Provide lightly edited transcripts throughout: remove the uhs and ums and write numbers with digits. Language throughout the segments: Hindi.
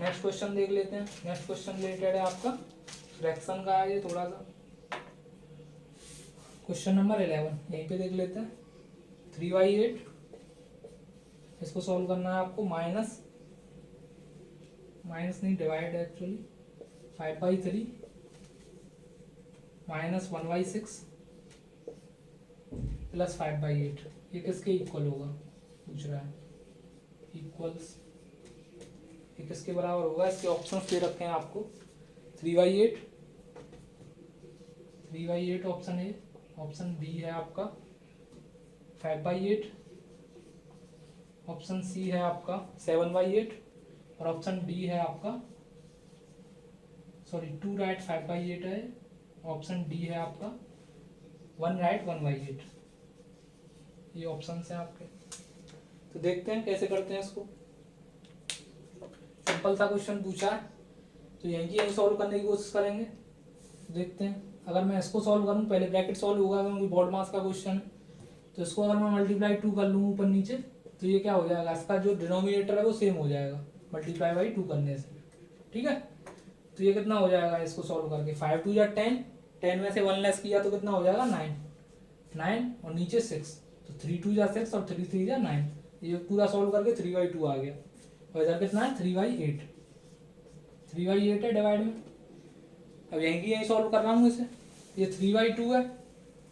नेक्स्ट क्वेश्चन देख लेते हैं। नेक्स्ट क्वेश्चन रिलेटेड है आपका फ्रैक्शन का है ये थोड़ा सा। क्वेश्चन नंबर 11 यहीं पे देख लेते हैं। 3/8 इसको सॉल्व करना है आपको। माइनस नहीं डिवाइड एक्चुअली 5/3 माइनस 1/6 प्लस 5/8 ये किसके इक्वल होगा पूछ रहा है। इक्वल्स ये किसके बराबर होगा, इसके ऑप्शंस दे रखे हैं आपको। 3/8 ऑप्शन ए, ऑप्शन बी है आपका 5/8, ऑप्शन सी है आपका 7/8 और ऑप्शन डी है आपका 2 राइट 5/8 है। ऑप्शन डी है आपका 1 राइट 1/8। ये ऑप्शन है आपके। तो देखते हैं कैसे करते हैं इसको। सिंपल सा क्वेश्चन पूछा है तो यही सॉल्व करने की कोशिश करेंगे। देखते हैं अगर मैं इसको सॉल्व करूं, पहले ब्रैकेट सॉल्व होगा क्योंकि बोर्ड मास का क्वेश्चन, तो इसको अगर मैं मल्टीप्लाई 2 कर लूँ ऊपर नीचे तो ये क्या हो जाएगा, इसका जो डिनोमिनेटर है वो सेम हो जाएगा मल्टीप्लाई बाई 2 करने से। ठीक है, तो ये कितना हो जाएगा इसको सॉल्व करके, 5 2 या 10, 10 में से 1 लेस किया तो कितना हो जाएगा 9 और नीचे 6, तो 3 2 या 6 और 3 3 या 9। ये पूरा सॉल्व करके 3/2 आ गया और इधर कितना है 3/8 है डिवाइड में। अब यहीं सॉल्व कर रहा हूँ इसे। ये 3/2 है,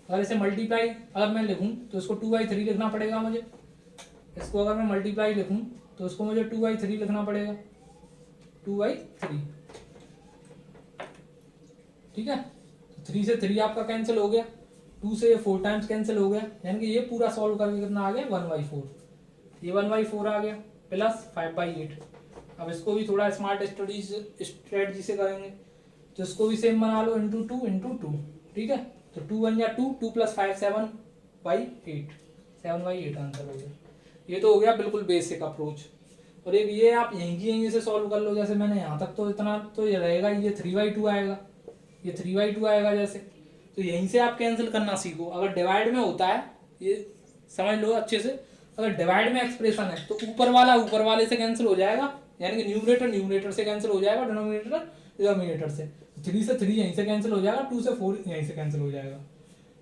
अगर इसे मल्टीप्लाई अगर मैं लिखूँ तो इसको 2/3 लिखना पड़ेगा मुझे। इसको अगर मैं मल्टीप्लाई लिखूँ तो इसको मुझे 2/3 लिखना पड़ेगा, 2/3। ठीक है, तो 3 से 3 आपका कैंसिल हो गया, 2 से ये 4 टाइम्स कैंसिल हो गया, यानी कि ये पूरा सॉल्व करके कितना आ गया 1/4। ये 1/4 आ गया प्लस 5/8। अब इसको भी थोड़ा स्मार्ट स्ट्रेटजी से करेंगे, तो इसको भी सेम बना लो इंटू 2। ठीक है, तो 2 1 या 2, 2 + 5 7/8, 7/8 आंसर हो गया। ये तो हो गया बिल्कुल बेसिक अप्रोच। और एक ये आप यहीं से सॉल्व कर लो, जैसे मैंने यहाँ तक तो इतना तो ये रहेगा, ये 3/2 आएगा, ये 3/2 आएगा जैसे, तो यहीं से आप कैंसिल करना सीखो। अगर डिवाइड में होता है, ये समझ लो अच्छे से, अगर डिवाइड में एक्सप्रेशन है तो ऊपर वाला ऊपर वाले से कैंसिल हो जाएगा, यानी कि न्यूमरेटर से कैंसिल हो जाएगा, डिनोमिनेटर से। 3 से 3 यहीं से कैंसिल हो जाएगा, 2 से 4 यहीं से कैंसिल हो जाएगा,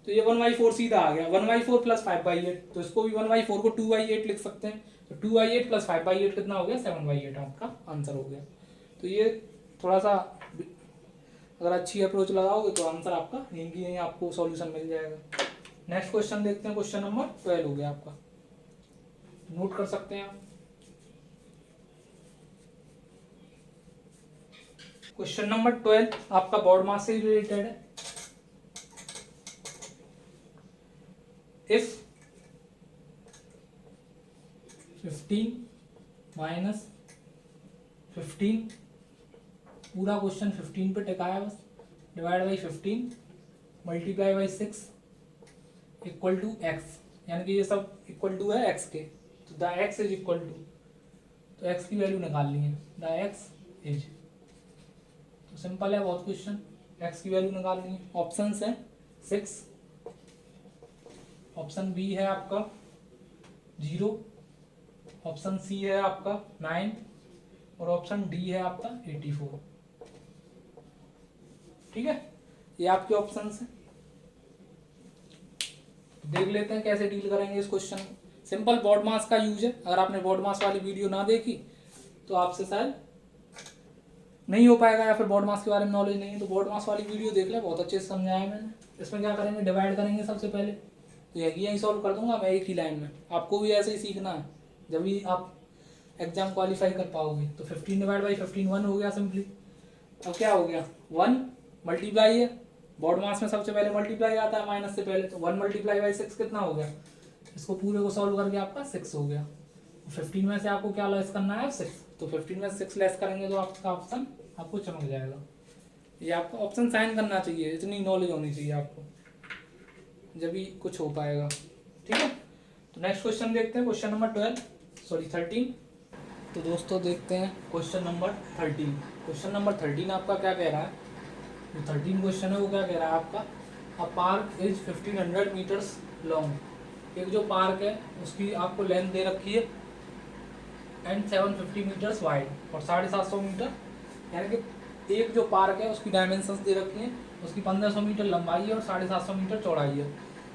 तो ये 1/4 सीधा आ गया। 1/4 प्लस 5/8, तो इसको भी 1/4 को 2/8 लिख सकते हैं, तो 2/8 प्लस 5/8 कितना हो गया 7/8 आपका आंसर हो गया। तो ये थोड़ा सा अगर अच्छी अप्रोच लगाओगे तो आंसर आपका यहीं आपको सॉल्यूशन मिल जाएगा। नेक्स्ट क्वेश्चन देखते हैं। क्वेश्चन नंबर 12 हो गया आपका, नोट कर सकते हैं आप। क्वेश्चन नंबर 12 आपका बोर्ड मास से रिलेटेड है। इफ 15 माइनस 15, पूरा क्वेश्चन 15 पे टिका है बस, divide by 15 multiply by 6 equal to x, यानी कि ये सब इक्वल टू है एक्स के, तो the x is equal to, तो एक्स की वैल्यू निकालनी है, द एक्स इज, तो सिंपल है बहुत क्वेश्चन, एक्स की वैल्यू निकालनी है। ऑप्शंस है 6, ऑप्शन बी है आपका 0, ऑप्शन सी है आपका 9 और ऑप्शन डी है आपका 84। ठीक है, ये आपके ऑप्शंस हैं। देख लेते हैं कैसे डील करेंगे इस क्वेश्चन को। सिंपल बोर्ड मास का यूज है, अगर आपने बोर्ड मास वाली वीडियो ना देखी तो आपसे शायद नहीं हो पाएगा, या फिर बोर्ड मास के बारे में नॉलेज नहीं है, तो बोर्ड मास वाली वीडियो देख ले, बहुत अच्छे से समझाया है मैंने। इसमें क्या करेंगे, डिवाइड करेंगे सबसे पहले, तो यही सॉल्व कर दूंगा मैं एक ही लाइन में। आपको भी ऐसे ही सीखना है, जब भी आप एग्जाम क्वालिफाई कर पाओगे। तो 15 डिवाइड बाई 15 1 हो गया सिंपली। अब क्या हो गया 1 मल्टीप्लाई है, बोर्ड मास में सबसे पहले मल्टीप्लाई आता है माइनस से पहले, तो 1 मल्टीप्लाई बाई 6 कितना हो गया, इसको पूरे को सॉल्व करके आपका 6 हो गया। 15 में से आपको क्या लेस करना है 6, तो 15 में से 6 लेस करेंगे तो आपका ऑप्शन आपको चमक जाएगा। ये आपको ऑप्शन साइन करना चाहिए, इतनी नॉलेज होनी चाहिए आपको, जब भी कुछ हो पाएगा। ठीक है, तो नेक्स्ट क्वेश्चन देखते हैं, क्वेश्चन नंबर 13। तो दोस्तों देखते हैं क्वेश्चन नंबर 13। क्वेश्चन नंबर 13 आपका क्या कह रहा है, जो 13 क्वेश्चन है वो क्या कह रहा है आपका, अ पार्क इज 1500 मीटर्स लॉन्ग। एक जो पार्क है उसकी आपको लेंथ दे रखी है एंड 750 मीटर्स वाइड, और 750 मीटर, यानी कि एक जो पार्क है उसकी डायमेंशंस दे रखी हैं, उसकी 1500 मीटर लंबाई है और 750 मीटर चौड़ाई है,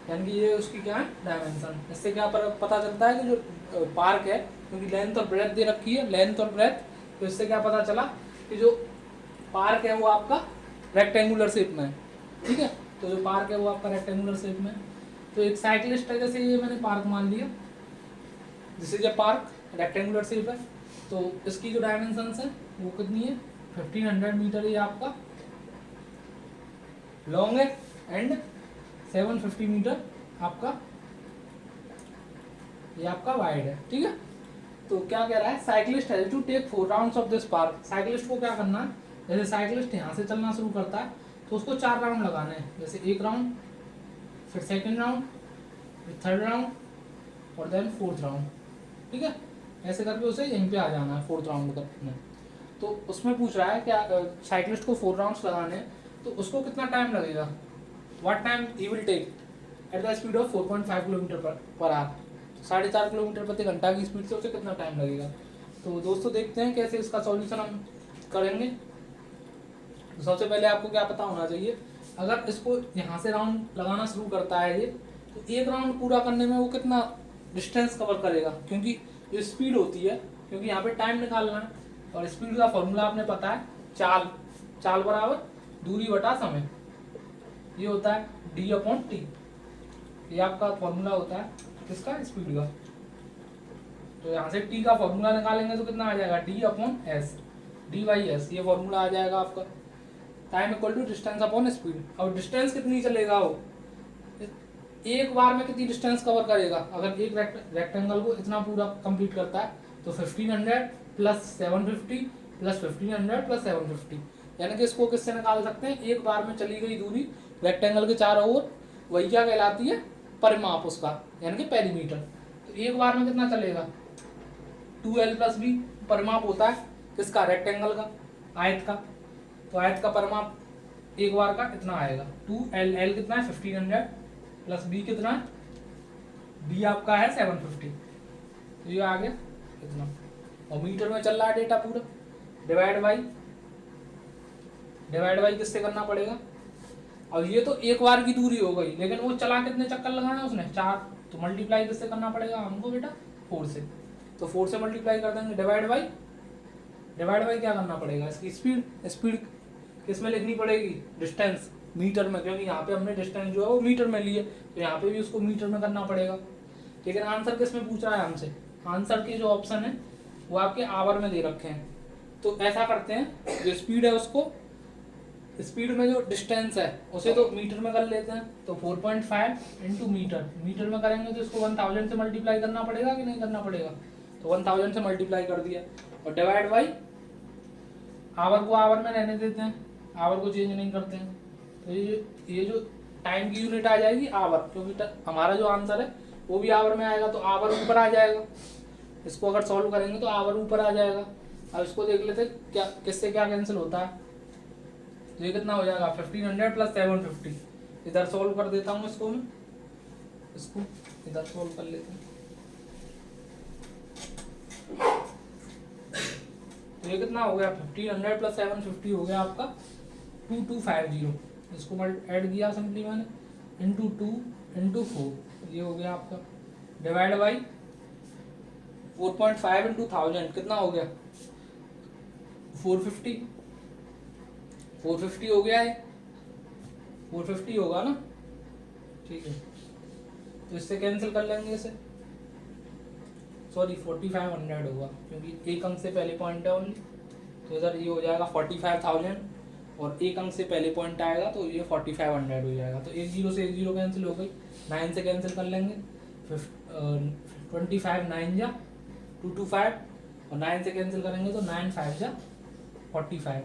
यानी कि ये उसकी क्या है डायमेंशन। इससे क्या पता चलता है कि जो पार्क है, क्योंकि लेंथ और ब्रेथ दे रखी है, लेंथ और ब्रेथ, तो इससे क्या पता चला कि जो पार्क है वो आपका रेक्टेंगुलर शेप में है, ठीक है। तो जो पार्क है वो आपका रेक्टेंगुलर शेप में है। तो एक साइकिलिस्ट है, जैसे ये मैंने पार्क मान लिया, this is a park, rectangular shape है, तो इसकी जो डायमेंशंस है वो कितनी है 1500 मीटर ये आपका लॉन्ग है एंड 750 मीटर आपका ये आपका वाइड है, ठीक है। तो क्या कह रहा है, साइकिलिस्ट है to take 4 rounds of this park. Cyclist को क्या करना है, जैसे साइकिलिस्ट यहाँ से चलना शुरू करता है तो उसको 4 राउंड लगाने हैं, जैसे एक राउंड, फिर सेकंड राउंड, फिर थर्ड राउंड और देन फोर्थ राउंड, ठीक है। ऐसे करके उसे यहीं पे आ जाना है फोर्थ राउंड में। तो उसमें पूछ रहा है क्या साइकिलिस्ट को 4 राउंड्स लगाने हैं तो उसको कितना टाइम लगेगा, what time he will take at the speed of 4.5 kilometre per hour, 4.5 kilometre प्रति घंटा की स्पीड से उसे कितना टाइम लगेगा। तो दोस्तों देखते हैं कैसे इसका सॉल्यूशन हम करेंगे। तो सबसे पहले आपको क्या पता होना चाहिए, अगर इसको यहाँ से राउंड लगाना शुरू करता है ये, तो एक राउंड पूरा करने में वो कितना डिस्टेंस कवर करेगा, क्योंकि जो स्पीड होती है, क्योंकि यहाँ पे टाइम निकालना है और स्पीड का फॉर्मूला आपने पता है, चाल बराबर दूरी बटा समय, ये होता है d/t, ये आपका फॉर्मूला होता है किसका, स्पीड का। तो यहाँ से t का फॉर्मूला निकालेंगे तो कितना आ जाएगा d/s, d/s, ये फॉर्मूला आ जाएगा आपका। Time equal to distance upon speed. और डिस्टेंस कितनी चलेगा वो, एक बार में कितनी डिस्टेंस कवर करेगा, अगर एक रेक्टेंगल को इतना पूरा कंप्लीट करता है तो 1500 प्लस 750 प्लस 1500 प्लस 750, यानी कि इसको किससे निकाल सकते हैं, एक बार में चली गई दूरी रेक्टेंगल के चारों ओर, वही क्या कहलाती है परिमाप उसका, यानी कि पेरीमीटर। तो एक बार में कितना चलेगा 2l प्लस b परिमाप होता है किसका, रेक्टेंगल का, आयत का। तो आयत का परिमाप एक बार का इतना आएगा 2l, l कितना है 1500 प्लस b कितना है, b आपका है 750, तो ये आ गया इतना। और मीटर में चल रहा है डेटा पूरा, डिवाइड बाई किससे करना पड़ेगा। अब ये तो एक बार की दूरी हो गई, लेकिन वो चला कितने चक्कर लगाना उसने 4, तो मल्टीप्लाई किससे करना पड़ेगा हमको बेटा 4 से, तो 4 से मल्टीप्लाई कर देंगे। डिवाइड बाई क्या करना पड़ेगा, इसकी स्पीड किस में लिखनी पड़ेगी, डिस्टेंस मीटर में, क्योंकि यहाँ पे हमने डिस्टेंस जो है वो मीटर में लिए, तो यहाँ पे भी उसको मीटर में करना पड़ेगा। लेकिन आंसर किस में पूछ रहा है हमसे, आंसर के जो ऑप्शन है वो आपके आवर में दे रखे हैं। तो ऐसा करते हैं, जो स्पीड है उसको, स्पीड में जो डिस्टेंस है उसे तो मीटर में कर लेते हैं, तो 4.5 इंटू मीटर में करेंगे तो इसको 1000 से मल्टीप्लाई करना पड़ेगा कि नहीं करना पड़ेगा, तो 1000 से मल्टीप्लाई कर दिया। और डिवाइड बाई आवर को आवर में रहने देते हैं, आवर को चेंज नहीं करते हैं, तो ये जो टाइम की यूनिट आ जाएगी आवर, क्योंकि हमारा जो आंसर है वो भी आवर में आएगा, तो आवर ऊपर आ जाएगा। इसको अगर सॉल्व करेंगे तो आवर ऊपर आ जाएगा। अब इसको देख लेते क्या किससे क्या कैंसिल होता है, तो ये कितना हो जाएगा 1500 प्लस 750, इधर सॉल्व कर देता हूँ इसको मैं, इसको इधर सॉल्व कर लेते हैं। तो ये कितना हो गया 1500 प्लस 750 हो गया आपका 2250, इसको ऐड किया सिंपली मैंने इंटू 2 इंटू 4, ये हो गया आपका। डिवाइड बाई 4.5 इंटू 1000 कितना हो गया 450 हो गया है, 450 होगा ना, ठीक है। तो इससे कैंसिल कर लेंगे इसे, सॉरी 4500 होगा, क्योंकि एक अंक से पहले पॉइंट है ओनली, तो इधर ये हो जाएगा 45000 और एक अंक से पहले पॉइंट आएगा तो ये 4500 हो जाएगा। तो एक जीरो से एक जीरो कैंसिल हो गई, 9 से कैंसिल कर लेंगे, 25 9 जा 225 और 9 से कैंसिल करेंगे तो 9 5 जा 45,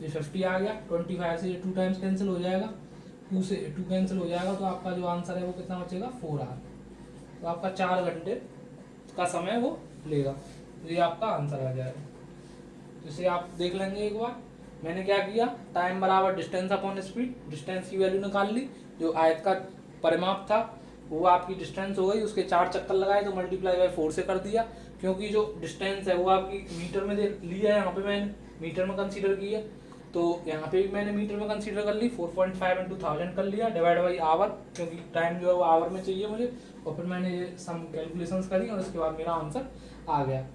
ये 50 आ गया। 25 से ये 2 टाइम्स कैंसिल हो जाएगा, 2 से 2 कैंसिल हो जाएगा, तो आपका जो आंसर है वो कितना बचेगा 4 आवर। तो आपका 4 घंटे का समय वो लेगा, तो ये आपका आंसर आ जाएगा। तो इसे आप देख लेंगे एक बार, मैंने क्या किया, टाइम बराबर डिस्टेंस अपॉन स्पीड, डिस्टेंस की वैल्यू निकाल ली, जो आयत का परिमाप था वो आपकी डिस्टेंस हो गई, उसके 4 चक्कर लगाए तो मल्टीप्लाई बाई 4 से कर दिया, क्योंकि जो डिस्टेंस है वो आपकी मीटर में दे लिया है, यहाँ पे मैंने मीटर में कंसीडर किया, तो यहाँ पे भी मैंने मीटर में कंसीडर कर ली, 4.5 × 1000 कर लिया, डिवाइड बाई आवर, क्योंकि टाइम जो है वो आवर में चाहिए मुझे, और फिर मैंने ये सम कैलकुलेशंस करी और उसके बाद मेरा आंसर आ गया।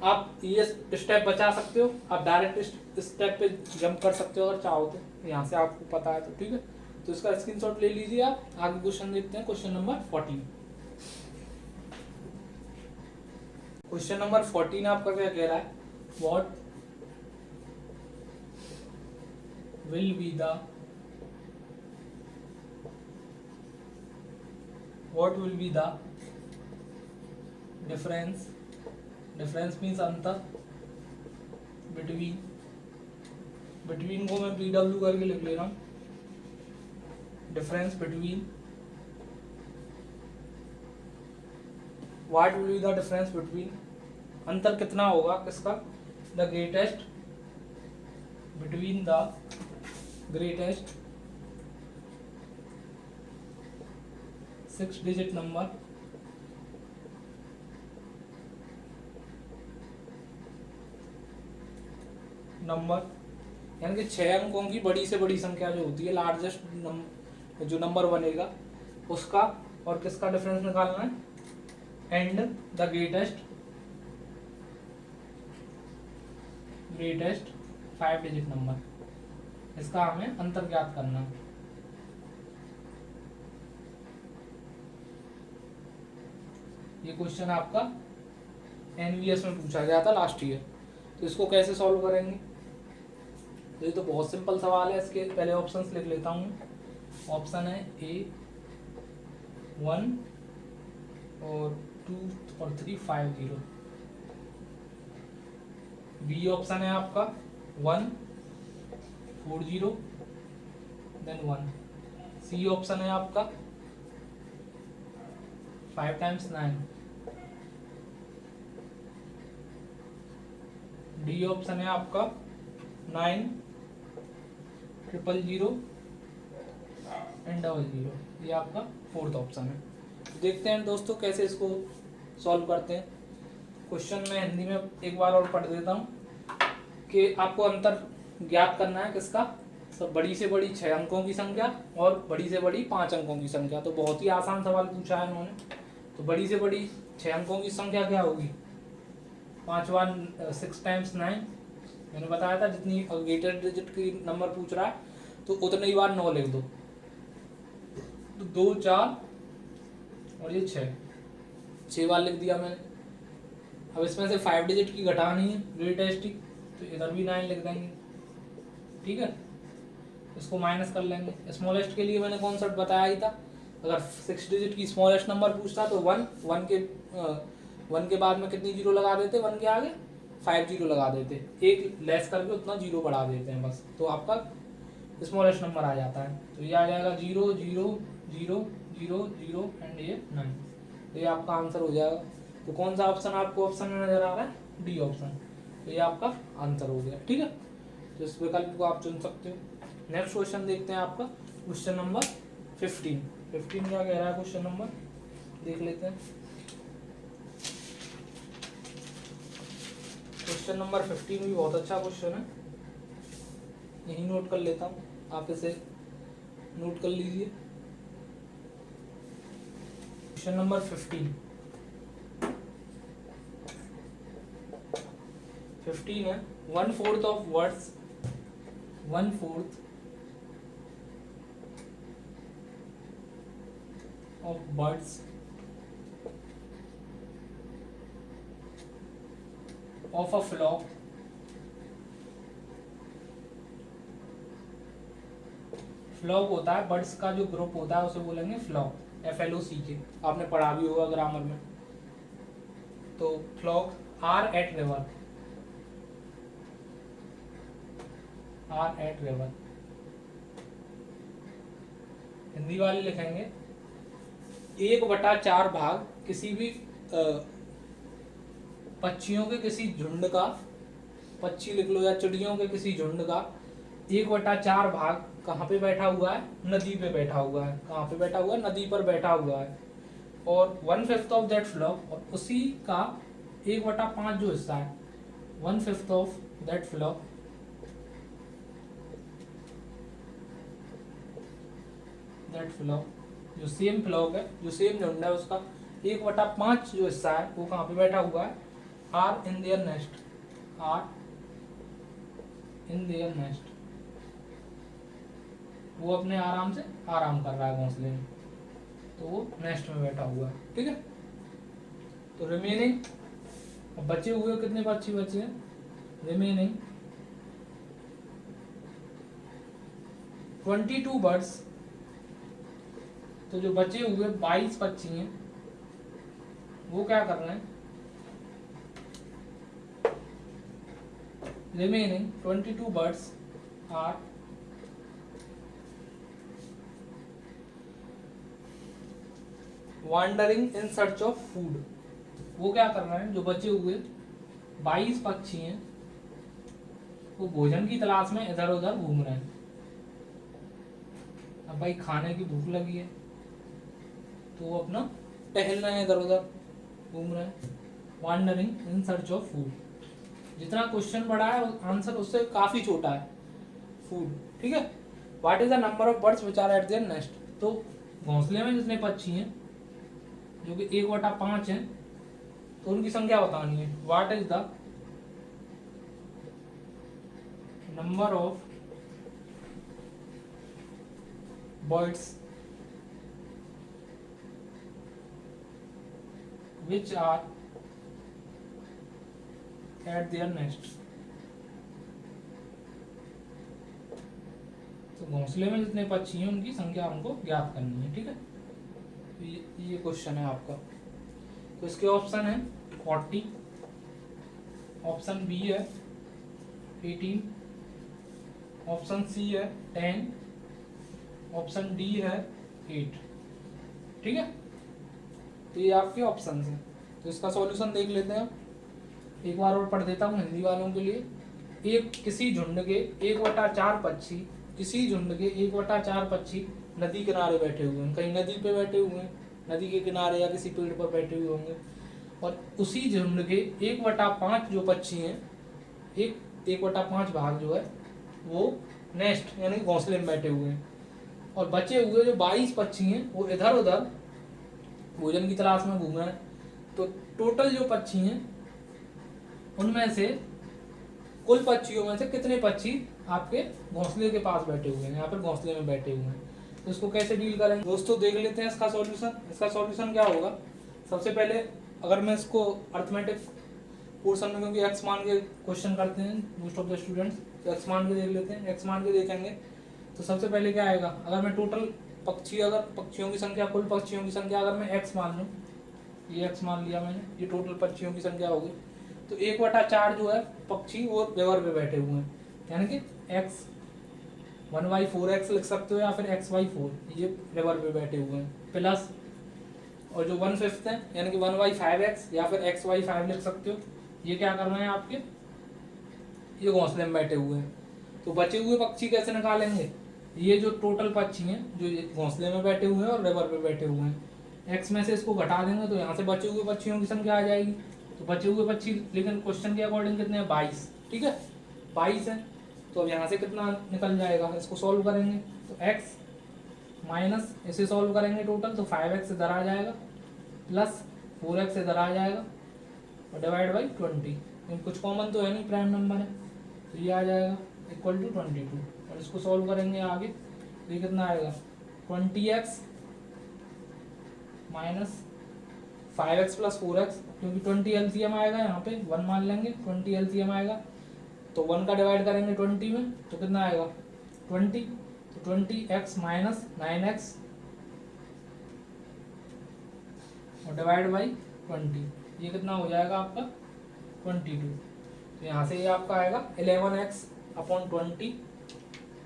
आप ये स्टेप बचा सकते हो, आप डायरेक्ट स्टेप पे जंप कर सकते हो अगर चाहो तो, यहाँ से आपको पता है तो ठीक है। तो इसका स्क्रीनशॉट ले लीजिए आप। आगे क्वेश्चन देखते हैं, क्वेश्चन नंबर 14। क्वेश्चन नंबर 14 आपका क्या कह रहा है, what will be the difference means अंतर, बिटवीन को मैं PW करके लिख ले रहा हूँ, difference between, what will be the difference between, अंतर कितना होगा किसका, the greatest, between the greatest 6 digit number यानी कि 6 अंकों की बड़ी से बड़ी संख्या जो होती है, लार्जेस्ट जो नंबर बनेगा उसका, और किसका डिफरेंस निकालना है, and the greatest 5 digit number, इसका हमें अंतर ज्ञात करना है। ये क्वेश्चन आपका NVS में पूछा गया था लास्ट ईयर। तो इसको कैसे सॉल्व करेंगे, तो ये तो बहुत सिंपल सवाल है। इसके पहले ऑप्शंस लिख लेता हूँ। ऑप्शन है A 1 और 2 और 3 5 0। बी ऑप्शन है आपका 1 4 0 देन 1। सी ऑप्शन है आपका 5 × 9। डी ऑप्शन है आपका 9 0 0 एंड 00। ये आपका फोर्थ ऑप्शन है। देखते हैं दोस्तों कैसे इसको सॉल्व करते हैं। क्वेश्चन में हिंदी में एक बार और पढ़ देता हूँ कि आपको अंतर ज्ञात करना है किसका, सब बड़ी से बड़ी 6 अंकों की संख्या और बड़ी से बड़ी 5 अंकों की संख्या। तो बहुत ही आसान सवाल पूछा है उन्होंने। तो बड़ी से बड़ी 6 अंकों की संख्या क्या होगी, 5 × 6 × 9। मैंने बताया था जितनी ग्रेटर डिजिट की नंबर पूछ रहा है तो उतने ही बार 9 लिख दो। तो 2 4 और ये 6 बार लिख दिया मैंने। अब इसमें से 5 डिजिट की घटानी है ग्रेटेस्ट की, तो इधर भी 9 लिख देंगे, ठीक है। इसको माइनस कर लेंगे। स्मॉलेस्ट के लिए मैंने कॉन्सेप्ट बताया ही था, अगर 6 डिजिट की स्मॉलेस्ट नंबर पूछता तो 1 के बाद में कितनी जीरो लगा देते, 1 के आगे 5 जीरो लगा देते, एक लेस करके उतना जीरो बढ़ा देते हैं बस, तो आपका स्मॉलेस्ट नंबर आ जाता है। तो ये आ जाएगा 0 0 0 0 0 एंड ये 9। तो ये आपका आंसर हो जाएगा। तो कौन सा ऑप्शन आपको ऑप्शन में नजर आ रहा है, डी ऑप्शन। तो ये आपका आंसर हो गया, ठीक है। तो इस विकल्प को आप चुन सकते हो। नेक्स्ट क्वेश्चन देखते हैं आपका क्वेश्चन नंबर 15 क्या कह रहा है क्वेश्चन नंबर, देख लेते हैं। क्वेश्चन नंबर 15 भी बहुत अच्छा क्वेश्चन है, यही नोट कर लेता हूँ, आप इसे नोट कर लीजिए। क्वेश्चन नंबर 15 है 1/4 of birds, 1/4 of birds of a flock flock होता है बर्ड्स का जो ग्रुप होता है उसे बोलेंगे फ्लॉक, FLOCK। आपने पढ़ा भी होगा ग्रामर में। तो flock are at river, Hindi वाले लिखेंगे 1/4 भाग किसी भी पक्षियों के किसी झुंड का, पक्षी लिख लो या चिड़ियों के किसी झुंड का 1/4 भाग कहाँ पे बैठा हुआ है, नदी पे बैठा हुआ है। कहाँ पे बैठा हुआ है, नदी पर बैठा हुआ है। और 1/5 ऑफ दैट फ्लॉक, और उसी का 1/5 जो हिस्सा है, 1/5 ऑफ दैट फ्लो जो सेम फ्लॉक है, जो सेम झुंड है, उसका 1/5 जो हिस्सा है वो कहाँ पे बैठा हुआ है, आर इन देयर नेस्ट, वो अपने आराम से आराम कर रहा है घोंसले में, तो वो नेस्ट में बैठा हुआ है। ठीक है, तो रिमेनिंग बचे हुए कितने पक्षी बचे हैं, रिमेनिंग 22 बर्ड्स, तो जो बचे हुए 22 पक्षी हैं वो क्या कर रहे हैं, remaining 22 birds are wandering in search of food. वो क्या कर रहे हैं, जो बचे हुए 22 पक्षी हैं वो भोजन की तलाश में इधर उधर घूम रहे हैं। अब भाई खाने की भूख लगी है तो वो अपना टहल रहे हैं, इधर उधर घूम रहे हैं, wandering in search of food. जितना क्वेश्चन बड़ा है आंसर उससे काफी छोटा है, फूड। ठीक है, what is the number of birds which are at their nest. तो घोंसले में जितने पक्षी हैं जो कि 1/5 हैं, तो उनकी संख्या बतानी है। What is the number of birds which are at their nest। तो घोंसले में जितने पक्षी हैं उनकी संख्या हमको ज्ञात करनी है। ठीक है, तो ये क्वेश्चन है आपका। तो इसके ऑप्शन है 40, ऑप्शन बी है 18, ऑप्शन सी है 10, ऑप्शन डी है 8। ठीक है, तो ये आपके ऑप्शन हैं। तो इसका सॉल्यूशन देख लेते हैं, एक बार और पढ़ देता हूँ हिंदी वालों के लिए। किसी झुंड के 1/4 पक्षी, किसी झुंड के 1/4 पक्षी नदी किनारे बैठे हुए हैं, कहीं नदी पे बैठे हुए हैं, नदी के किनारे या किसी पेड़ पर बैठे हुए होंगे, और उसी झुंड के 1/5 जो पक्षी हैं, 1/5 भाग जो है वो नेस्ट यानी घोंसले में बैठे हुए हैं, और बचे हुए जो 22 पक्षी हैं वो इधर उधर भोजन की तलाश में घूम रहे हैं। तो टोटल जो पक्षी हैं उनमें से, कुल पक्षियों में से कितने पक्षी आपके घोंसले के पास बैठे हुए हैं, यहाँ पर घोंसले में बैठे हुए हैं। तो इसको कैसे डील करेंगे दोस्तों, देख लेते हैं इसका सॉल्यूशन। इसका सॉल्यूशन क्या होगा, सबसे पहले अगर मैं इसको अर्थमेटिक पोर्शन में, क्योंकि एक्स मान के क्वेश्चन करते हैं मोस्ट ऑफ द स्टूडेंट्स, तो एक्स मान के देख लेते हैं। एक्स मान के देखेंगे तो सबसे पहले क्या आएगा, अगर मैं टोटल अगर पक्षियों की संख्या, कुल पक्षियों की संख्या अगर मैं x मान लूँ, ये x मान लिया मैंने, ये टोटल पक्षियों की संख्या होगी, तो 1/4 जो है पक्षी वो रिवर पे बैठे हुए हैं, यानी कि x 1/4x लिख सकते हो या फिर x/4, ये रिवर पे बैठे हुए हैं, प्लस और जो 1/5 है यानी कि 1/5x या फिर x/5 लिख सकते हो, ये क्या कर रहे हैं आपके, ये घोंसले में बैठे हुए हैं। तो बचे हुए पक्षी कैसे निकालेंगे, ये जो टोटल पक्षी हैं जो घोंसले में बैठे हुए हैं और रिवर पे बैठे हुए हैं, x में से इसको घटा देंगे तो यहाँ से बचे हुए पक्षियों की संख्या आ जाएगी। तो बचे हुए पक्षी लेकिन क्वेश्चन के अकॉर्डिंग कितने हैं, 22। ठीक है, 22 है, तो अब यहाँ से कितना निकल जाएगा, इसको सॉल्व करेंगे तो x माइनस इसे सॉल्व करेंगे टोटल, तो 5x इधर आ जाएगा, प्लस 4x इधर आ जाएगा, और डिवाइड बाई 20, कुछ कॉमन तो है नहीं, प्राइम नंबर है, तो ये आ जाएगा इक्वल टू 22। और इसको सॉल्व करेंगे आगे तो ये कितना आएगा, 20x minus 5x plus 4x, क्योंकि 20 LCM आएगा, यहाँ पे 1 मान लेंगे, 20 LCM आएगा, तो 1 का डिवाइड करेंगे 20 में तो कितना आएगा 20, तो 20x माइनस 9x और डिवाइड बाई 20, ये कितना हो जाएगा आपका 22। तो यहाँ से ये आपका आएगा 11x upon 20,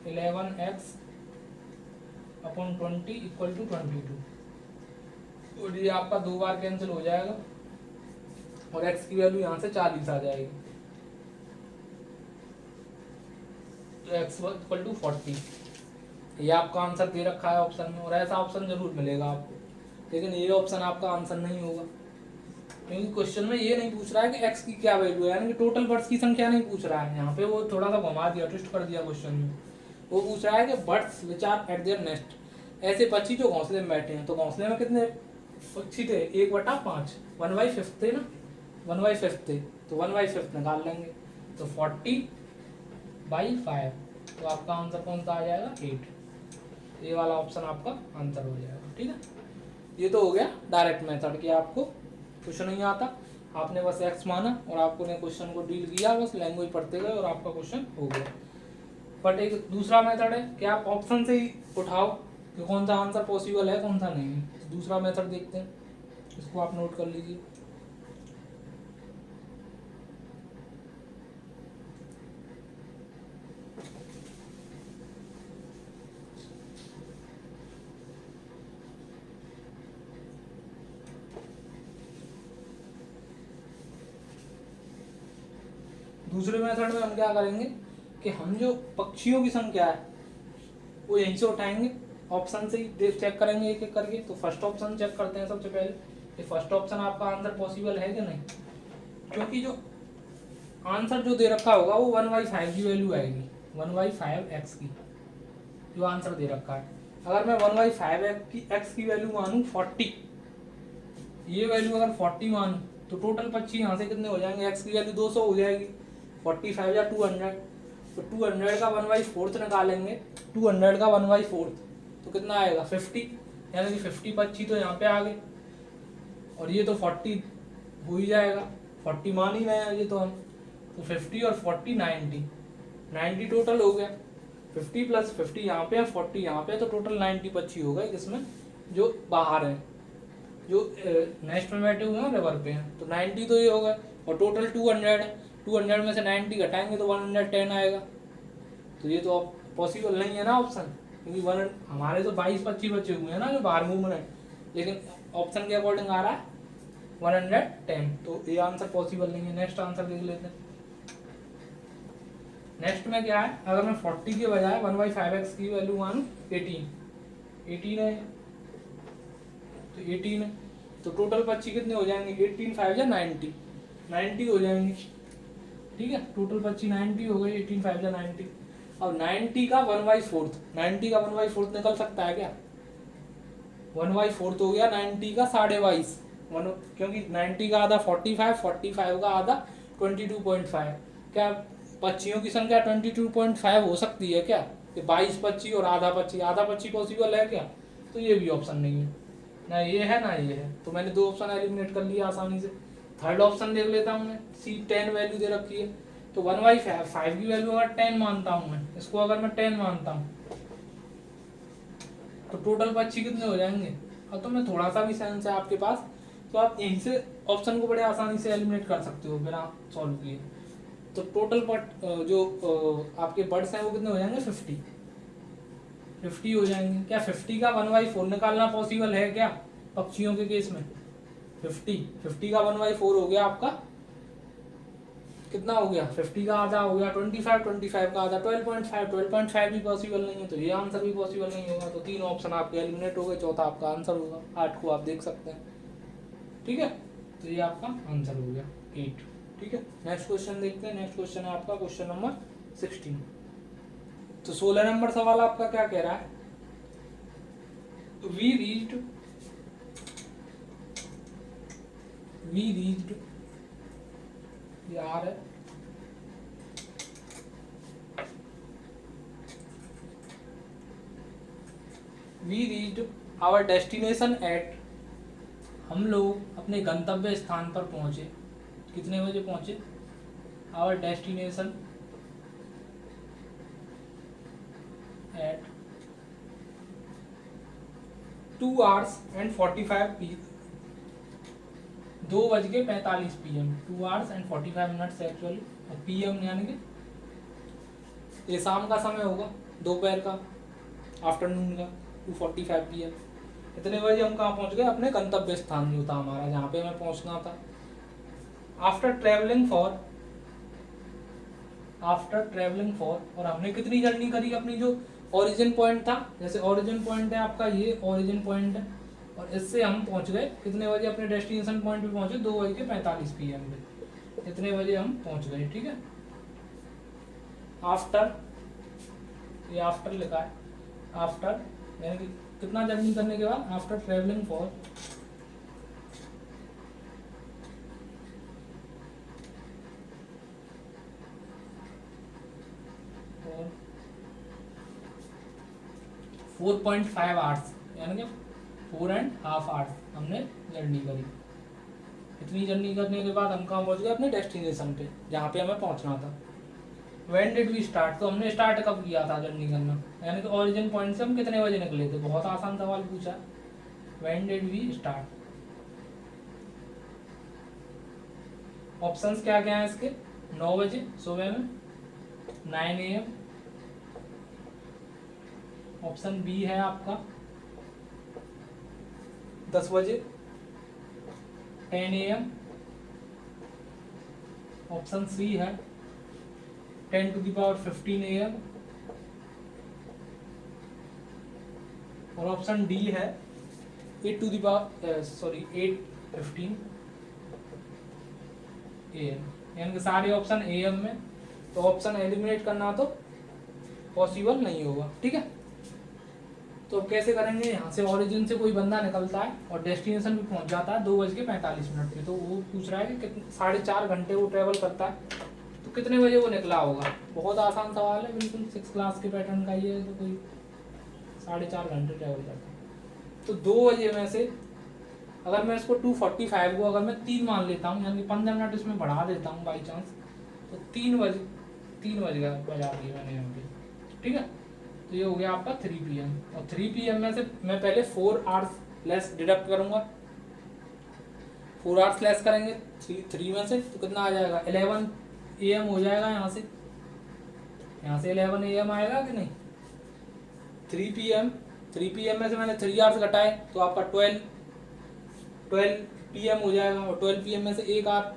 11x upon 20 equal to 22। और ये आपका 2 बार कैंसिल हो जाएगा और x की वैल्यू यहाँ से 40 आ जाएगी, तो x इक्वल टू 40। ये आपका आंसर दे रखा है ऑप्शन में, और ऐसा ऑप्शन जरूर मिलेगा आपको, लेकिन ये ऑप्शन आपका आंसर नहीं होगा। क्योंकि क्वेश्चन में ये नहीं पूछ रहा है कि x की क्या वैल्यू है, यानी कि टोटल बर्ड्स की संख्या नहीं पूछ रहा है। यहाँ पे वो थोड़ा सा घुमा दिया, ट्विस्ट कर दिया क्वेश्चन में। वो पूछ रहा है कि birds which are at their nest, ऐसे पक्षी जो घोंसले में बैठे हैं। तो घोंसले में कितने पक्षी थे? 1/5, 1/5 थे ना, 1/5 थे, तो 1/5 निकाल लेंगे, तो 40/5। तो आपका आंसर कौन सा आ जाएगा? 8। ये वाला ऑप्शन आपका आंसर हो जाएगा। ठीक है, ये तो हो गया डायरेक्ट मेथड कि आपको कुछ नहीं आता, आपने बस एक्स माना और आपको ने क्वेश्चन को डील किया, बस लैंग्वेज पढ़ते गए और आपका क्वेश्चन हो गया। बट एक दूसरा मेथड है कि आप ऑप्शन से ही उठाओ कि कौन सा आंसर पॉसिबल है कौन सा नहीं है। दूसरा मेथड देखते हैं, इसको आप नोट कर लीजिए। दूसरे मेथड में हम क्या करेंगे कि हम जो पक्षियों की संख्या है वो यहीं से उठाएंगे, ऑप्शन से ही चेक करेंगे एक एक करके। तो फर्स्ट ऑप्शन चेक करते हैं सबसे पहले कि फर्स्ट ऑप्शन आपका आंसर पॉसिबल है कि नहीं, क्योंकि जो आंसर जो दे रखा होगा वो 1/5 की वैल्यू आएगी, 1/5 एक्स की जो आंसर दे रखा है। अगर मैं 1/5 एक्स की वैल्यू मानूँ 40, ये वैल्यू अगर 40 मानूँ तो टोटल पक्षी यहाँ से कितने हो जाएंगे? एक्स की वैल्यू 200 हो जाएगी, 45 या 200, तो 200 का 1/4 निकालेंगे, 200 का 1/4 तो कितना आएगा? 50, यानी कि 50 पक्षी तो यहाँ पे आ गए, और ये तो 40 हो ही जाएगा, 40 मान ही रहे हैं ये तो हम, तो 50 और 40 90 टोटल हो गया। 50 + 50 यहाँ पे है, 40 यहाँ पे, तो टोटल 90 पक्षी हो गए, जिसमें जो बाहर है, जो नेक्स्ट में बैठे हुए हैं रिवर पे हैं, तो 90 तो ये हो गए, और टोटल 200 है, 200 में से 90 घटाएंगे तो 110 आएगा। तो ये तो पॉसिबल नहीं है ना ऑप्शन, क्योंकि हमारे तो 22 पक्षी बचे हुए हैं ना जो बाहर घूम रहे हैं, लेकिन ऑप्शन के अकॉर्डिंग आ रहा है 110, तो ये आंसर पॉसिबल नहीं है। नेक्स्ट आंसर देख लेते हैं। नेक्स्ट में क्या है, अगर मैं 40 के बजाय 1/5 की वैल्यू मानूं 18 है, तो 18 है, तो टोटल पक्षी कितने हो जाएंगे? 18 5 या 90 हो जाएंगे। ठीक है, टोटल पक्षी 90 हो गए, 18 5 या 90। अब 90 का 1/4, 90 का 1/4 निकल सकता है क्या? 1/4 हो गया 90 का 22.5, क्योंकि 90 का आधा 45, 45 का आधा 22.5। क्या पक्षियों की संख्या 22.5 हो सकती है क्या? कि 22 पक्षी और आधा पक्षी पॉसिबल है क्या? तो ये भी ऑप्शन नहीं है, ना ये है ना ये है, तो मैंने 2 ऑप्शन एलिमिनेट कर लिया आसानी से। थर्ड ऑप्शन देख लेता हूँ मैं, सी 10 वैल्यू दे रखी है, तो 1/5 की वैल्यू अगर 10 मानता हूँ मैं, इसको अगर मैं 10 मानता हूँ तो टोटल पक्षी कितने हो जाएंगे? अब तो मैं थोड़ा सा भी सेंस है आपके पास, तो आप यहीं से ऑप्शन को बड़े आसानी से एलिमिनेट कर सकते हो बिना सॉल्व किए। तो टोटल जो आपके बर्ड्स हैं वो कितने हो जाएंगे? 50 हो जाएंगे। क्या 50 का 1/4 निकालना पॉसिबल है क्या पक्षियों के केस में? 50 का 1/4 हो गया आपका, कितना हो गया? 50 का आधा हो गया 25 का आधा 12.5 भी पॉसिबल नहीं है, तो ये आंसर भी पॉसिबल नहीं होगा। तो 3 ऑप्शन आपके एलिमिनेट हो गए, चौथा आपका आंसर होगा। 8 को आप देख सकते हैं। ठीक है, तो ये आपका आंसर हो गया 8। ठीक है, नेक्स्ट क्वेश्चन देखते हैं। नेक्स्ट क्वेश्चन है आपका क्वेश्चन नंबर 16। तो 16 नंबर सवाल आपका क्या कह रहा है? वी रीच्ड यार है we reached our destination at, हम लोग अपने गंतव्य स्थान पर पहुंचे। कितने बजे पहुंचे? Our destination at 2:45 PM, 2:45 PM, 2:45 actually, और PM यानी कि ये शाम का समय होगा, दोपहर का, आफ्टरनून का, 2:45 PM। इतने बजे हम कहाँ पहुँच गए? अपने गंतव्य स्थान जो था हमारा, जहाँ पे हमें पहुँचना था। आफ्टर ट्रेवलिंग फॉर, और हमने कितनी जर्नी करी? अपनी जो ओरिजिन पॉइंट था, जैसे ओरिजिन पॉइंट है आपका, ये ओरिजिन पॉइंट है, और इससे हम पहुंच गए कितने बजे अपने डेस्टिनेशन पॉइंट पे पहुंचे, 2:45 PM पे, इतने बजे हम पहुंच गए। ठीक है, आफ्टर, ये आफ्टर लिखा है, आफ्टर यानी कि कितना जर्नी करने के बाद, आफ्टर ट्रेवलिंग फॉर 4.5 आवर्स, यानी कि 4.5 आवर्स हमने जर्नी करी। इतनी जर्नी करने के बाद हम कहाँ पहुँच गए, अपने डेस्टिनेशन पे जहाँ पे हमें पहुँचना था। व्हेन डिड वी स्टार्ट, तो हमने स्टार्ट कब किया था जर्नी करना, यानी कि ओरिजिन पॉइंट से हम कितने बजे निकले थे। बहुत आसान सवाल पूछा, when did we start. Options क्या क्या है इसके, 9 बजे सुबह में, 9 AM। ऑप्शन बी है आपका 10 बजे, 10 AM। ऑप्शन सी है 10⁻15 AM। और ऑप्शन डी है 8:15 AM, यानी कि सारे ऑप्शन AM में। तो ऑप्शन एलिमिनेट करना तो पॉसिबल नहीं होगा। ठीक है, तो अब कैसे करेंगे, यहाँ से ओरिजिन से कोई बंदा निकलता है और डेस्टिनेशन पे पहुंच जाता है 2:45 पे, तो वो पूछ रहा है कि कितने 4.5 घंटे वो ट्रेवल करता है, तो कितने बजे वो निकला होगा। बहुत आसान सवाल है, बिल्कुल 6 क्लास के पैटर्न का ही है। तो कोई 4.5 घंटे ट्रेवल करता है, तो 2 बजे में से अगर मैं इसको 2:45 को अगर मैं 3 मान लेता हूँ, यानी कि 15 मिनट इसमें बढ़ा देता हूँ बाई चांस, तो 3 बजे बजा दिए मैंने यहाँ पे। ठीक है, तो ये हो गया आपका 3 PM। और 3 PM में से मैं पहले 4 आवर्स लेस डिडक्ट करूंगा। 4 आवर्स लेस करेंगे 3 में से, तो कितना आ जाएगा, 11 AM हो जाएगा। यहाँ से 11 AM आएगा कि नहीं। 3 PM में से मैंने 3 आवर्स घटाए, तो आपका 12 PM हो जाएगा। और 12 PM में से 1 आवर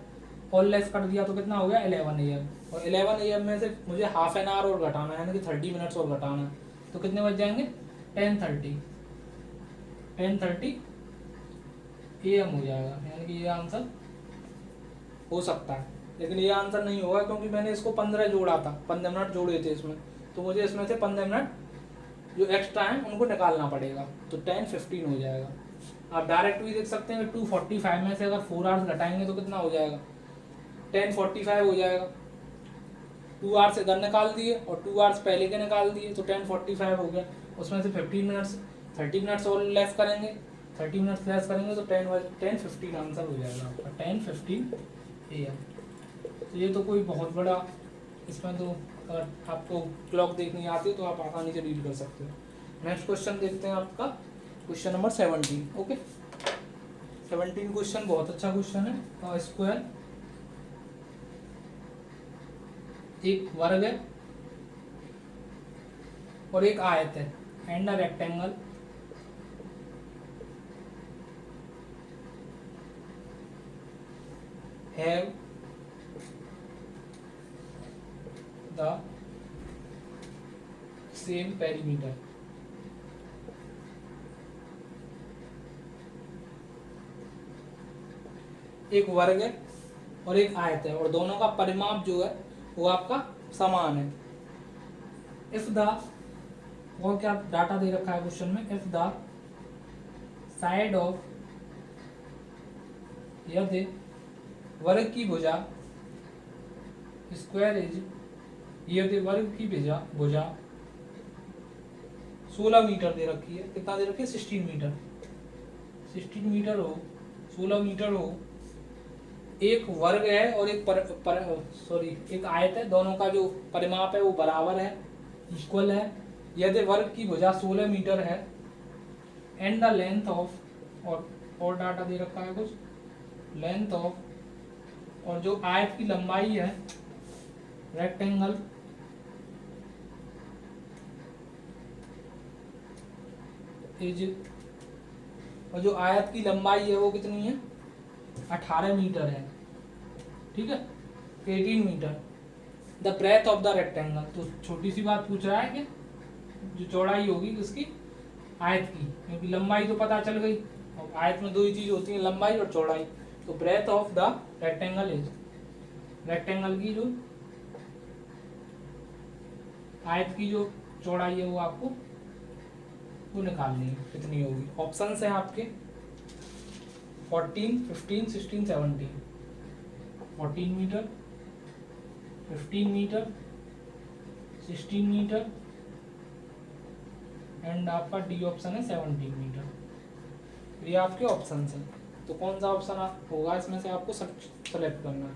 और लेस कर दिया, तो कितना हो गया, 11 AM। और 11 AM में से मुझे हाफ एन आवर और घटाना है, यानी कि 30 मिनट्स और घटाना है, तो कितने बज जाएंगे, 10:30 AM हो जाएगा। यानी कि ये आंसर हो सकता है, लेकिन ये आंसर नहीं होगा, क्योंकि मैंने इसको 15 जोड़ा था, 15 मिनट जोड़े थे इसमें, तो मुझे इसमें से 15 मिनट जो एक्स्ट्रा हैं उनको निकालना पड़ेगा, तो 10:15 हो जाएगा। आप डायरेक्ट भी देख सकते हैं, 2:45 में से अगर 4 आवर्स घटाएंगे तो कितना हो जाएगा, 10:45 हो जाएगा। 2 आवर्स इधर निकाल दिए और 2 आवर्स पहले के निकाल दिए, तो 10:45 हो गया। उसमें से 30 मिनट्स और लेस करेंगे, 30 मिनट्स लेस करेंगे तो 10:15 आंसर हो जाएगा आपका, 10:15 AM। तो ये तो कोई बहुत बड़ा, इसमें तो अगर आपको क्लॉक देखनी आती है तो आप आसानी से डील कर सकते हो। नेक्स्ट क्वेश्चन देखते हैं आपका, क्वेश्चन नंबर 17। ओके, 17 क्वेश्चन बहुत अच्छा क्वेश्चन है। स्क्वायर एक वर्ग है और एक आयत है, and a rectangle have the same perimeter. एक वर्ग है और एक आयत है, और दोनों का परिमाप जो है वो आपका समान है। इफ द, और क्या डाटा दे रखा है क्वेश्चन में, इफ द साइड ऑफ, यदि वर्ग की भुजा, स्क्वायर इज, यदि वर्ग की भुजा 16 मीटर दे रखी है, कितना दे रखी है, 16 मीटर, 16 मीटर हो, 16 मीटर हो, एक वर्ग है और एक एक आयत है, दोनों का जो परिमाप है वो बराबर है, इक्वल है। यदि वर्ग की भुजा 16 मीटर है, एंड द लेंथ ऑफ, और डाटा दे रखा है कुछ, लेंथ ऑफ, और जो आयत की लंबाई है, रेक्टेंगल इज, और जो आयत की लंबाई है वो कितनी है, 18 मीटर है। ठीक है, 18 metre. The breadth of the rectangle, तो छोटी सी बात पूछ रहा है कि जो चौड़ाई होगी उसकी, आयत की, क्योंकि लंबाई तो पता चल गई, और आयत में दो ही चीज होती है, लंबाई और चौड़ाई। तो breadth of the rectangle is, rectangle की जो आयत की जो चौड़ाई है वो आपको वो निकालनी है, कितनी होगी। ऑप्शन है आपके 14, 15, 16, 17। 14 मीटर, 15 मीटर, 16 मीटर एंड आपका डी ऑप्शन है 17 मीटर। ये आपके ऑप्शन हैं। तो कौन सा ऑप्शन होगा इसमें से आपको सेलेक्ट करना है।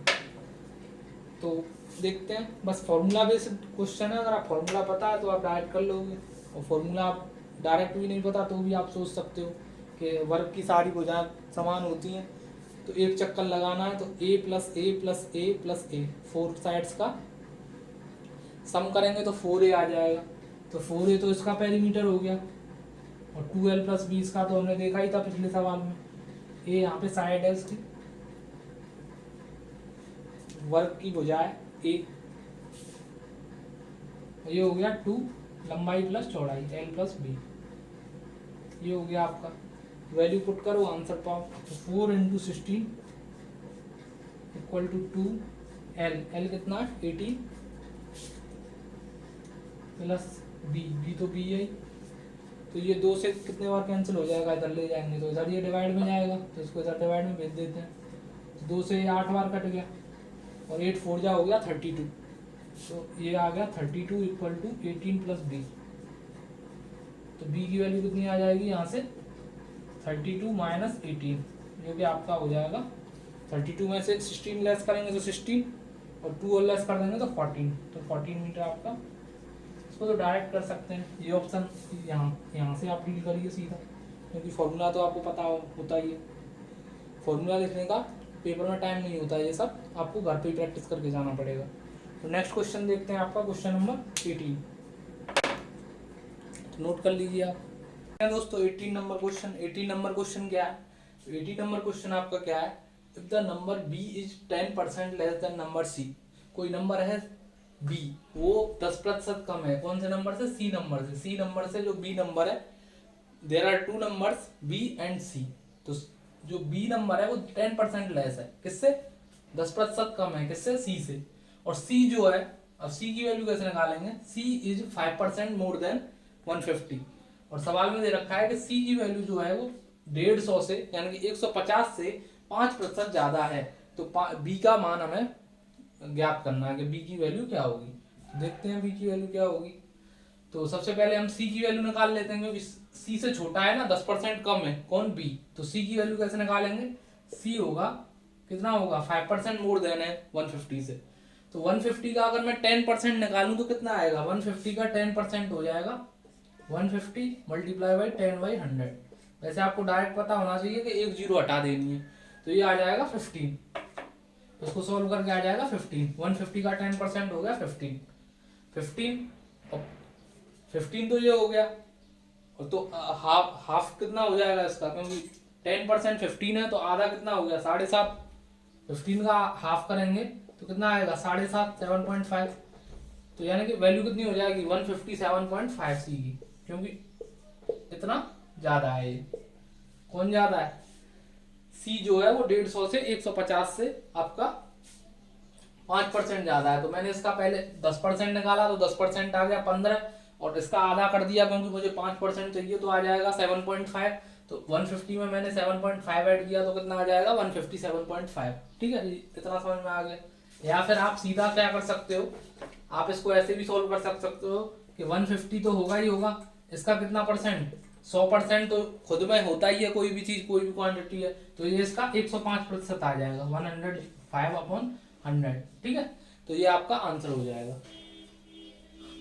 तो देखते हैं, बस फॉर्मूला बेस्ड क्वेश्चन है। अगर आप फॉर्मूला पता है तो आप डायरेक्ट कर लोगे, और फॉर्मूला आप डायरेक्ट भी नहीं पता तो भी आप सोच सकते हो कि वर्ग की सारी भुजाएं समान होती हैं, तो एक चक्कर लगाना है। तो a plus A plus A plus A, 4 sides का सम करेंगे तो 4a आ जाएगा। तो 4a तो इसका पेरीमीटर हो गया, और 2l प्लस b इसका तो हमने देखा ही था पिछले सवाल में। a यहाँ पे साइड है इसकी, वर्ग की भुजाएं a, ये हो गया 2 लंबाई प्लस चौड़ाई l प्लस b, ये हो गया आपका। वैल्यू पुट करो, आंसर पाओ। तो 4 into 16 equal to 2 l, l कितना 18 प्लस b तो b है। तो ये 2 से कितने बार कैंसिल हो जाएगा, इधर ले जाएंगे तो इधर ये डिवाइड में जाएगा, तो इसको इधर डिवाइड में भेज देते हैं। तो 2 से 8 बार कट गया, और 8 4 जा हो गया 32। तो ये आ गया 32 इक्वल टू 18 प्लस b। तो b की वैल्यू कितनी आ जाएगी यहाँ से 32 माइनस 18, जो कि आपका हो जाएगा 32 में से 16 लेस करेंगे तो 16, और 2 और लेस कर देंगे तो 14। तो 14 मीटर आपका। इसको तो डायरेक्ट कर सकते हैं, ये ऑप्शन यहाँ से आप डील करिए सीधा, क्योंकि फॉर्मूला तो आपको पता होता ही है। फॉर्मूला लिखने का पेपर में टाइम नहीं होता है, ये सब आपको घर पे ही प्रैक्टिस करके जाना पड़ेगा। तो नेक्स्ट क्वेश्चन देखते हैं, आपका क्वेश्चन नंबर 18। तो नोट कर लीजिए आप दोस्तों। 18 नंबर क्वेश्चन, 18 नंबर क्वेश्चन क्या है? 18 नंबर क्वेश्चन आपका क्या है? If the number b is 10% less than number c, कोई नंबर है b, वो 10% कम है, कौन से नंबर से? c नंबर से। c नंबर से जो b नंबर है, there are 2 numbers b and c। तो जो b नंबर है वो 10% लेस है, किससे? 10% कम है, किससे? c से। और c जो है, अब c की वैल्यू कैसे निकालेंगे? c is 5% more than 150। और सवाल में दे रखा है कि c की वैल्यू जो है वो 150 से, यानी कि 150 से 5% ज्यादा है। तो b का मान हमें ज्ञात करना है कि b की वैल्यू क्या होगी। देखते हैं b की वैल्यू क्या होगी। तो सबसे पहले हम c की वैल्यू निकाल लेते हैं, क्योंकि c से छोटा है ना, 10% कम है, कौन? b। तो c की वैल्यू कैसे निकालेंगे? c होगा, कितना होगा? 5% मोर देन है 150 से। तो 150 का अगर मैं 10% निकालूं तो कितना आएगा? 150 का 10% हो जाएगा 150 मल्टीप्लाई बाई 10/100। वैसे आपको डायरेक्ट पता होना चाहिए कि एक जीरो हटा देनी है, तो ये आ जाएगा 15। तो इसको सोल्व करके आ जाएगा 15। 150 का 10% हो गया 15। 15 तो ये हो गया, और तो हाफ कितना हो जाएगा इसका? क्योंकि 10% 15 है, तो आधा कितना हो गया? 7.5। 15 का हाफ करेंगे तो कितना आएगा? 7.5, 7.5। तो यानी कि वैल्यू कितनी हो जाएगी? 157.5 सी की, क्योंकि इतना ज्यादा है। ये कौन ज्यादा है? सी जो है वो 150 से 150 से आपका 5% ज्यादा है। तो मैंने इसका पहले 10% निकाला तो 10% आ गया 15, और इसका आधा कर दिया क्योंकि मुझे 5% चाहिए, तो आ जाएगा 7.5। तो 150 में मैंने 7.5 ऐड किया तो कितना आ जाएगा? 157.5। ठीक है, इतना समझ में आ गया। या फिर आप सीधा क्या कर सकते हो, आप इसको ऐसे भी सोल्व कर सकते हो कि 150 तो होगा ही होगा, इसका कितना परसेंट? 100% तो खुद में होता ही है, कोई भी चीज, कोई भी क्वांटिटी है, तो ये इसका 105% आ जाएगा, 105/100। ठीक है, तो ये आपका आंसर हो जाएगा।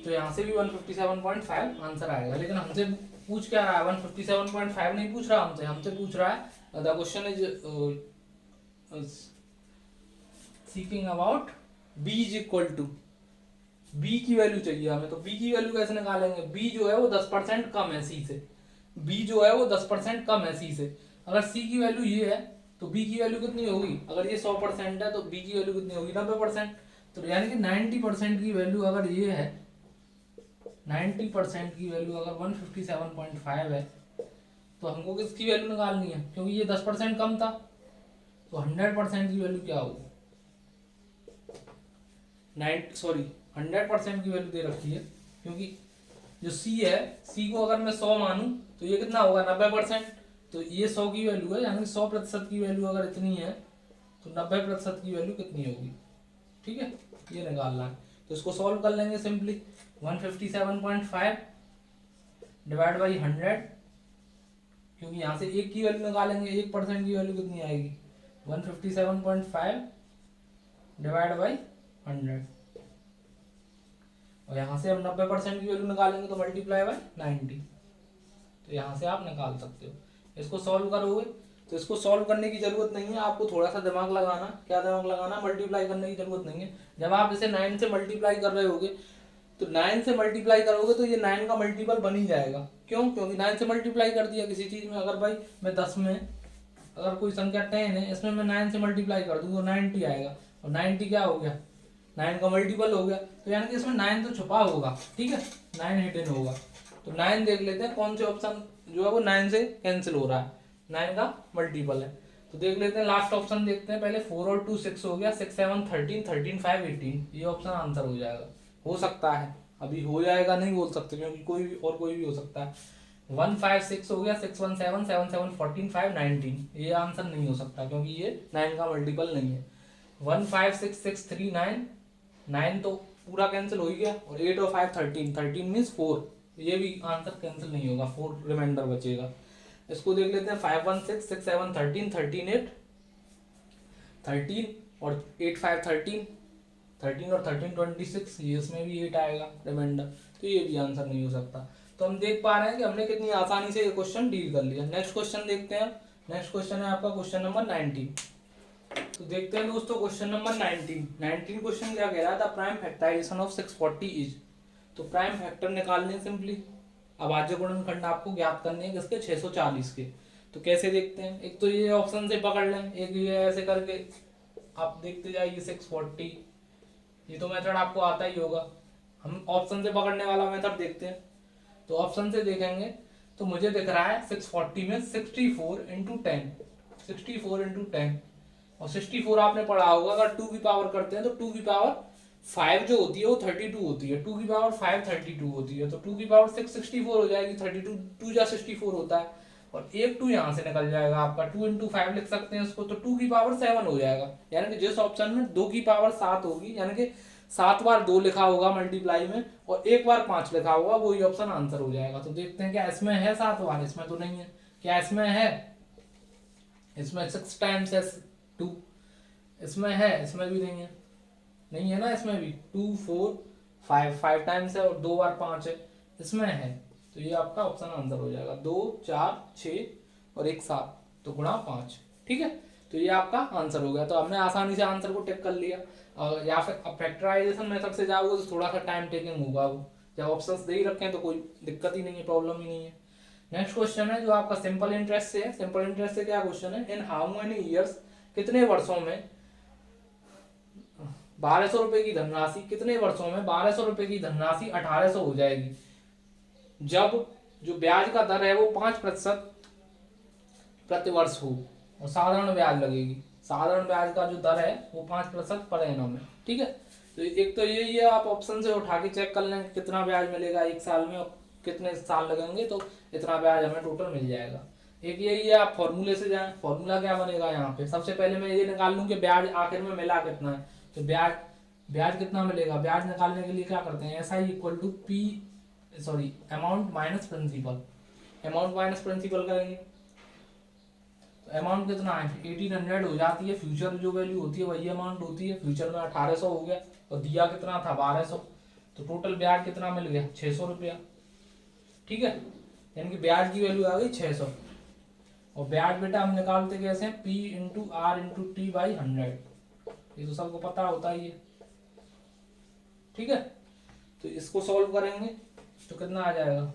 तो यहाँ से भी 157.5 आंसर आएगा। लेकिन हमसे पूछ क्या रहा है? 157.5 नहीं पूछ रहा हमसे, हमसे पूछ रहा है the question is seeking about b is equal to, b की वैल्यू चाहिए हमें। तो b की वैल्यू कैसे निकालेंगे? b जो है वो 10% कम है c से, b जो है वो 10% कम है c से। अगर c की वैल्यू ये है तो b की वैल्यू कितनी होगी? अगर ये 100% है तो b की वैल्यू कितनी होगी? 90%। तो यानी कि 90% की वैल्यू अगर ये है, 90% की वैल्यू अगर 157.5 है, तो हमको किसकी वैल्यू निकालनी है, क्योंकि ये 10% कम था, तो 100% की वैल्यू क्या होगी, 100% की वैल्यू दे रखी है, क्योंकि जो सी है, सी को अगर मैं 100 मानूं तो ये कितना होगा 90%, तो ये 100 की वैल्यू है, यानी 100% की वैल्यू अगर इतनी है तो 90% की वैल्यू कितनी होगी, ठीक है, ये निकालना है। तो इसको सॉल्व कर लेंगे सिंपली, 157.5 डिवाइड बाई 100, क्योंकि यहाँ से एक की वैल्यू निकालेंगे, 1% की वैल्यू कितनी आएगी, 157.5 डिवाइड बाई 100, और यहाँ से हम 90% की वैल्यू निकालेंगे तो मल्टीप्लाई बाय 90, तो यहाँ से आप निकाल सकते हो। इसको सॉल्व करोगे तो इसको सॉल्व करने की जरूरत नहीं है, आपको थोड़ा सा दिमाग लगाना, क्या दिमाग लगाना, मल्टीप्लाई करने की जरूरत नहीं है। जब आप इसे 9 से मल्टीप्लाई कर रहे होगे तो 9 से मल्टीप्लाई करोगे तो ये 9 का मल्टीपल बन ही जाएगा, क्यों, क्योंकि 9 से मल्टीप्लाई कर दिया किसी चीज में, अगर भाई मैं 10 में अगर कोई संख्या 10 है, इसमें मैं 9 से मल्टीप्लाई कर दूँ तो 90 आएगा, और 90 क्या हो गया, 9 का मल्टीपल हो गया, तो यानी कि इसमें 9 तो छुपा होगा, ठीक है, 9 हिडन होगा। तो 9 देख लेते हैं कौन से ऑप्शन जो है वो 9 से कैंसिल हो रहा है, 9 का मल्टीपल है, तो देख लेते हैं लास्ट ऑप्शन देखते हैं पहले, 4 और 2 6 हो गया, 6 7 13 13 5 18, ये ऑप्शन आंसर हो जाएगा, हो सकता है, अभी हो जाएगा नहीं बोल सकते क्योंकि कोई भी हो सकता है। 1 5 6 हो गया, 6 1 7 7 7 14 5 19, ये आंसर नहीं हो सकता क्योंकि ये 9 का मल्टीपल नहीं है। 1 5 6 6 3 9, 9 तो पूरा कैंसिल हो ही गया, और 8 और 5 13, 13 मीन्स 4, ये भी आंसर कैंसिल नहीं होगा, 4 रिमाइंडर बचेगा। इसको देख लेते हैं, 5 1 6 6 7 13 13 8 13, और 8 5 13, 13 और 13 26, ये इसमें भी 8 आएगा रिमाइंडर, तो ये भी आंसर नहीं हो सकता। तो हम देख पा रहे हैं कि हमने कितनी आसानी से ये क्वेश्चन डील कर लिया। नेक्स्ट क्वेश्चन देखते हैं, नेक्स्ट क्वेश्चन है आपका क्वेश्चन नंबर 19। तो देखते हैं दोस्तों क्वेश्चन नंबर 19 क्वेश्चन क्या कह रहा था, प्राइम फैक्टराइजेशन ऑफ 640 इज, तो प्राइम फैक्टर निकालने सिंपली, अभाज्य गुणनखंड आपको ज्ञात करने हैं किसके, 640 के। तो कैसे देखते हैं, एक तो ये ऑप्शन से पकड़ लें, एक ये ऐसे करके आप देखते जाइए 640, ये तो मेथड आपको आता ही होगा, हम ऑप्शन से पकड़ने वाला मेथड देखते हैं। तो ऑप्शन से देखेंगे तो मुझे दिख रहा है 640 में 64 इंटू 10, 64 इंटू 10, और 64 आपने पढ़ा होगा, अगर 2 की पावर करते हैं तो 2 की पावर 5 जो होती है वो 32 होती है, 2 की पावर 5 32 होती है, तो 2 की पावर 6 64 हो जाएगी, 32 2 जा 64 होता है, और एक 2 यहाँ से निकल जाएगा आपका, 2 इंटू 5 लिख सकते हैं उसको, तो 2 की पावर 7 हो जाएगा, यानी कि जिस ऑप्शन में 2 की पावर 7 होगी, यानी कि 7 बार 2 लिखा होगा मल्टीप्लाई में और 1 बार 5 लिखा होगा, वही ऑप्शन आंसर हो जाएगा। तो देखते हैं क्या इसमें है 7 बार, इसमें तो नहीं है, क्या इसमें है, इसमें 6 टाइम्स है 2, इसमें है, इसमें भी नहीं है, नहीं है ना, इसमें भी 2 4 5 टाइम्स है और 2 बार 5 है, इसमें है, तो ये आपका ऑप्शन आंसर हो जाएगा, 2 4 6 और 1 7, तो गुणा 5, ठीक है, तो ये आपका आंसर हो गया। तो हमने आसानी से आंसर को टिक कर लिया, या फिर अब फैक्टराइजेशन मेथड से जाओगे तो थोड़ा सा टाइम टेकिंग होगा, वो जब ऑप्शंस दे ही रखे हैं तो कोई दिक्कत ही नहीं है, प्रॉब्लम ही नहीं है। नेक्स्ट क्वेश्चन है जो आपका सिंपल इंटरेस्ट से है। सिंपल इंटरेस्ट से क्या क्वेश्चन है, इन हाउ मेनी ईयर्स, कितने वर्षों में 1200 रुपए की धनराशि, कितने वर्षों में 1200 रुपए की धनराशि 1800 हो जाएगी, जब जो ब्याज का दर है वो 5% प्रति वर्ष हो और साधारण ब्याज लगेगी, साधारण ब्याज का जो दर है वो 5% पर एनम है, ठीक है। तो एक तो यही है, आप ऑप्शन से उठा के चेक कर लें कितना ब्याज मिलेगा एक साल में और कितने साल लगेंगे, तो इतना ब्याज हमें टोटल मिल जाएगा। एक यही है, आप फॉर्मूले से जाएं, फॉर्मूला क्या बनेगा यहाँ पे, सबसे पहले मैं ये निकाल लूँ कि ब्याज आखिर में मिला कितना है, तो ब्याज कितना मिलेगा, ब्याज निकालने के लिए क्या करते हैं, S I equal to P sorry amount minus principal, amount minus principal करेंगे, तो अमाउंट कितना है 1800 हो जाती है, फ्यूचर जो वैल्यू होती है वही अमाउंट होती है, फ्यूचर में 1800 हो गया और दिया कितना था 1200, तो टोटल ब्याज कितना मिल गया 600 रुपया, ठीक है, यानी कि ब्याज की वैल्यू आ गई 600। और ब्याज बेटा हम निकालते कैसे हैं, P into R into T by 100, ये तो सबको पता होता ही है, ठीक है। तो इसको सॉल्व करेंगे तो कितना आ जाएगा,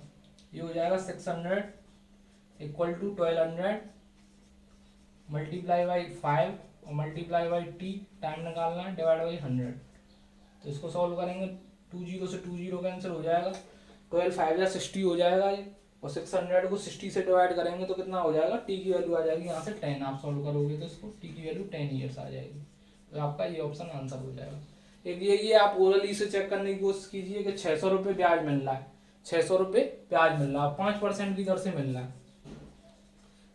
ये हो जाएगा 600 इक्वल टू 1200 मल्टीप्लाई बाई 5 और मल्टीप्लाई बाई टी, टाइम निकालना है, डिवाइड बाई 100। तो इसको सॉल्व करेंगे, 2 0 से 2 0 कैंसिल हो जाएगा, 12 5 या 60 हो जाएगा ये, और 600 को 60 से डिवाइड करेंगे तो कितना हो जाएगा, टी की वैल्यू आ जाएगी यहाँ से 10। आप सॉल्व करोगे तो इसको टी की वैल्यू 10 ईयर्स आ जाएगी। तो आपका ये ऑप्शन आंसर हो जाएगा। एक ये आप ओरली से चेक करने की कोशिश कीजिए कि 600 रुपये ब्याज मिल रहा है, 600 रुपये ब्याज मिल रहा है, 5% की दर से मिल रहा है,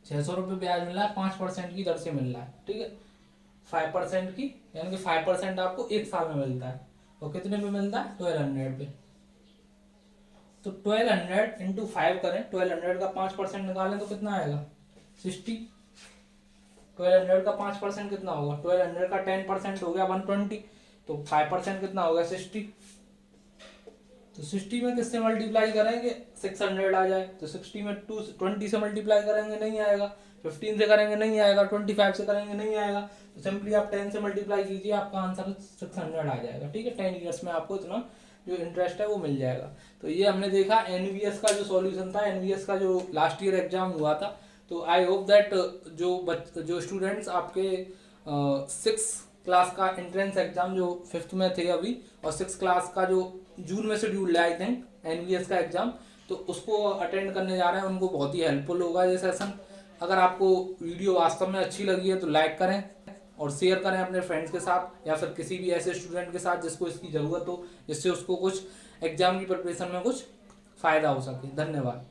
600 रुपये ब्याज मिल रहा है, 5% की दर से मिल रहा है, ठीक है। 5% की, यानी कि 5% आपको एक साल में मिलता है। और कितने पे मिलता है, 1200 पे। तो 1200 इंटू 5 करें, 1200 का 5% निकालें तो कितना आएगा, 60। 1200 का 5% कितना होगा, 1200 का 10% हो गया 120, तो 5% कितना होगा, 60। तो 60 में किससे मल्टीप्लाई करेंगे, 600 आ जाए। तो 60 में 20 से मल्टीप्लाई करेंगे नहीं आएगा, 15 से करेंगे नहीं आएगा, 25 से करेंगे नहीं आएगा। तो सिंपली आप 10 से मल्टीप्लाई कीजिए, आपका आंसर 600 आ जाएगा, ठीक है। 10 ईयर्स में आपको इतना जो इंटरेस्ट है वो मिल जाएगा। तो ये हमने देखा एनवीएस का जो सॉल्यूशन था, एनवीएस का जो लास्ट ईयर एग्जाम हुआ था। तो आई होप दैट जो स्टूडेंट्स आपके 6 क्लास का एंट्रेंस एग्जाम जो 5th में थे अभी, और 6 क्लास का जो जून में शेड्यूल है आई थिंक एनवीएस का एग्जाम, तो उसको अटेंड करने जा रहे हैं, उनको बहुत ही हेल्पफुल होगा ये सेशन। अगर आपको वीडियो वास्तव में अच्छी लगी है तो लाइक करें और शेयर करें अपने फ्रेंड्स के साथ, या फिर किसी भी ऐसे स्टूडेंट के साथ जिसको इसकी ज़रूरत हो, जिससे उसको कुछ एग्जाम की प्रिपरेशन में कुछ फ़ायदा हो सके। धन्यवाद।